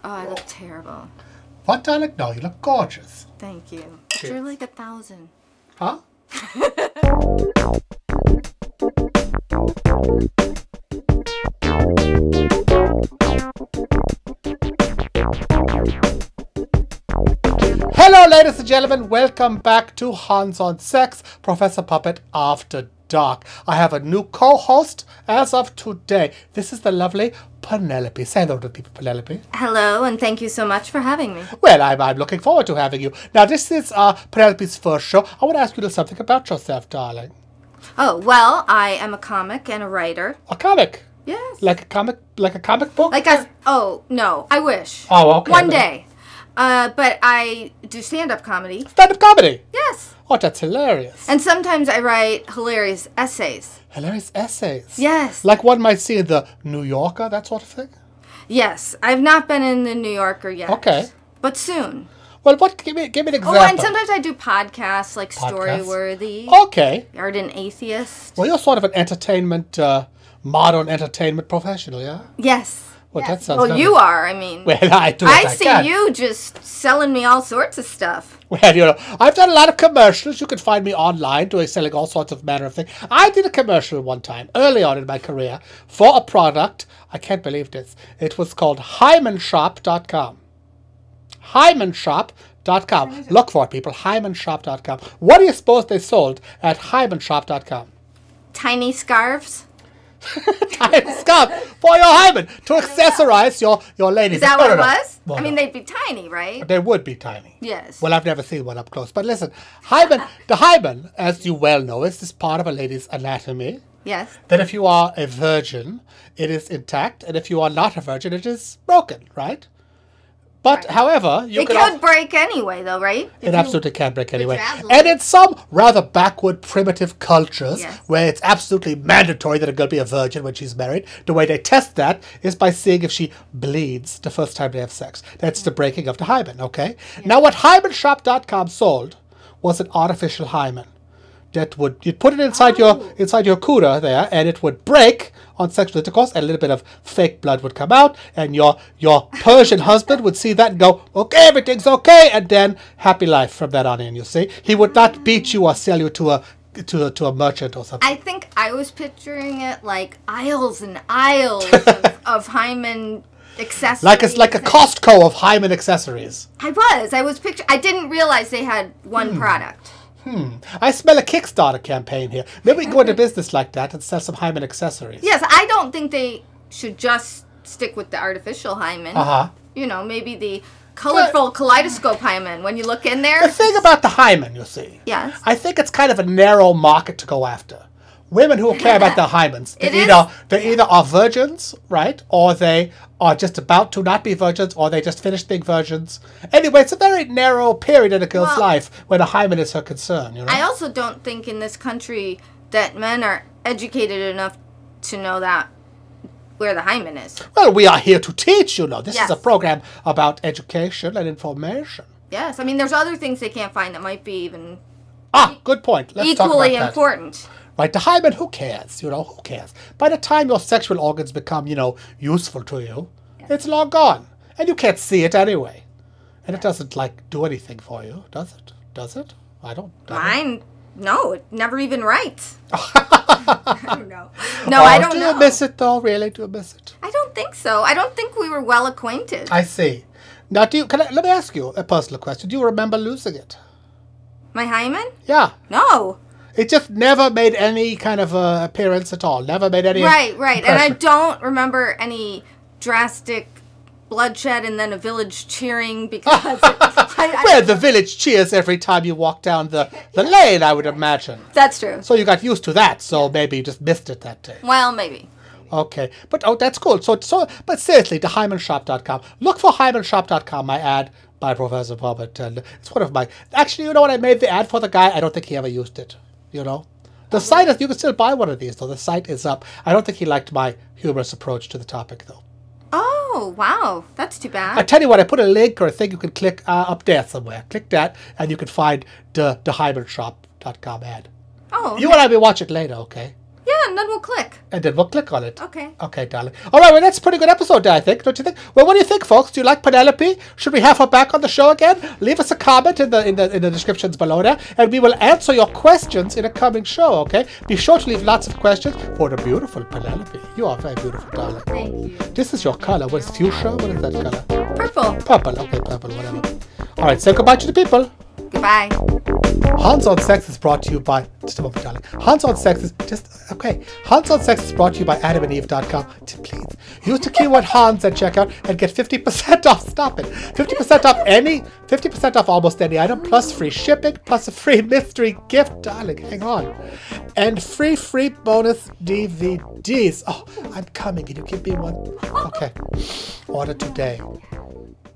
Oh, I look terrible. What, darling? No, you look gorgeous. Thank you. Cheers. You're like 1,000. Huh? Hello, ladies and gentlemen. Welcome back to Hands on Sex, Professor Puppet After Dark. I have a new co-host as of today. This is the lovely Pelelope. Say hello to people, Pelelope. Hello, and thank you so much for having me. Well, I'm looking forward to having you. Now, this is Penelope's first show. I want to ask you something about yourself, darling. Oh, well, I am a comic and a writer. A comic? Yes. Like a comic book? Oh, no, I wish. Oh, okay. One day. But I do stand-up comedy. Stand-up comedy? Yes. Oh, that's hilarious. And sometimes I write hilarious essays. Hilarious essays? Yes. Like one might see in the New Yorker, that sort of thing? Yes. I've not been in the New Yorker yet. Okay. But soon. Well, give me an example. Oh, and sometimes I do podcasts like Storyworthy. Okay. Art and Atheist. Well, you're sort of an modern entertainment professional, yeah? Yes. Well, yes. that sounds well, lovely. you are, I mean. Well, I do. I see you just selling me all sorts of stuff. Well, you know, I've done a lot of commercials. You can find me online selling all sorts of manner of things. I did a commercial one time, early on in my career, for a product. I can't believe this. It was called HymenShop.com. HymenShop.com. Look for it, people. HymenShop.com. What do you suppose they sold at HymenShop.com? Tiny scarves. Tiny scarf for your hymen to accessorize your ladies. Is that what it was? Well, I mean, they'd be tiny, right? They would be tiny. Yes. Well, I've never seen one up close. But listen, the hymen, as you well know, is this part of a lady's anatomy. Yes. That if you are a virgin, it is intact, and if you are not a virgin, it is broken, right? But, however, it could break anyway, though, right? It absolutely can break anyway. And in some rather backward, primitive cultures, where it's absolutely mandatory that a girl be a virgin when she's married, the way they test that is by seeing if she bleeds the first time they have sex. That's the breaking of the hymen, okay? Yeah. Now, what HymenShop.com sold was an artificial hymen. You'd put it inside your cooter there, and it would break on sexual intercourse, and a little bit of fake blood would come out, and your Persian husband would see that and go, okay, everything's okay, and then happy life from that on in, you see. He would not beat you or sell you to a merchant or something. I think I was picturing it like aisles and aisles of hymen accessories. Like a Costco of hymen accessories. I was picturing. I didn't realize they had one product. I smell a Kickstarter campaign here. Maybe we can go into business like that and sell some hymen accessories. Yes, I don't think they should just stick with the artificial hymen. Uh-huh. You know, maybe the colorful kaleidoscope hymen when you look in there. The thing about the hymen, you see. Yes. I think it's kind of a narrow market to go after. Women who care about their hymens, they either are virgins, right, or they are just about to not be virgins, or they just finished being virgins. Anyway, it's a very narrow period in a girl's life when a hymen is her concern. You know? I also don't think in this country that men are educated enough to know that where the hymen is. Well, we are here to teach, you know. This is a program about education and information. Yes, I mean, there's other things they can't find that might be even good point. Let's talk equally about that. important. Right, the hymen, who cares? You know, who cares? By the time your sexual organs become, useful to you, it's long gone. And you can't see it anyway. And it doesn't, do anything for you, does it? Does it? I don't. Mine, no, it never even writes. I don't know. No, I don't know. Do you miss it, though? Really? Do you miss it? I don't think so. I don't think we were well acquainted. I see. Now, let me ask you a personal question. Do you remember losing it? My hymen? Yeah. No. It just never made any kind of appearance at all. Never made any Right. impression. And I don't remember any drastic bloodshed and then a village cheering because... Well, the village cheers every time you walk down the lane, I would imagine. That's true. So you got used to that, so maybe you just missed it that day. Well, maybe. Okay. But, that's cool. But seriously, the HymenShop.com. Look for HymenShop.com, my ad by Professor Puppet. And it's one of my... Actually, you know what? I made the ad for the guy. I don't think he ever used it. You know? The site is... You can still buy one of these, though. The site is up. I don't think he liked my humorous approach to the topic, though. Oh, wow. That's too bad. I tell you what, I put a link or a thing you can click up there somewhere. Click that, and you can find the HymenShop.com ad. Oh, okay. You and I will watch it later, okay? Yeah, and then we'll click. And then we'll click on it. Okay. Okay, darling. All right, well, that's a pretty good episode there, I think. Don't you think? Well, what do you think, folks? Do you like Penelope? Should we have her back on the show again? Leave us a comment in the descriptions below there, and we will answer your questions in a coming show, okay? Be sure to leave lots of questions for the beautiful Penelope. You are very beautiful, darling. Thank you. This is your color. What is fuchsia? What is that color? Purple. Purple. Okay, purple, whatever. All right, say goodbye to the people. Goodbye. Hans on Sex is brought to you by... Just a moment, darling. Hans on Sex is... Hans on Sex is brought to you by AdamandEve.com. Please, use the keyword Hans at checkout and get 50% off. Stop it. 50% off 50% off almost any item, plus free shipping, plus a free mystery gift. Darling, hang on. And free bonus DVDs. Oh, I'm coming. Can you give me one? Okay. Order today.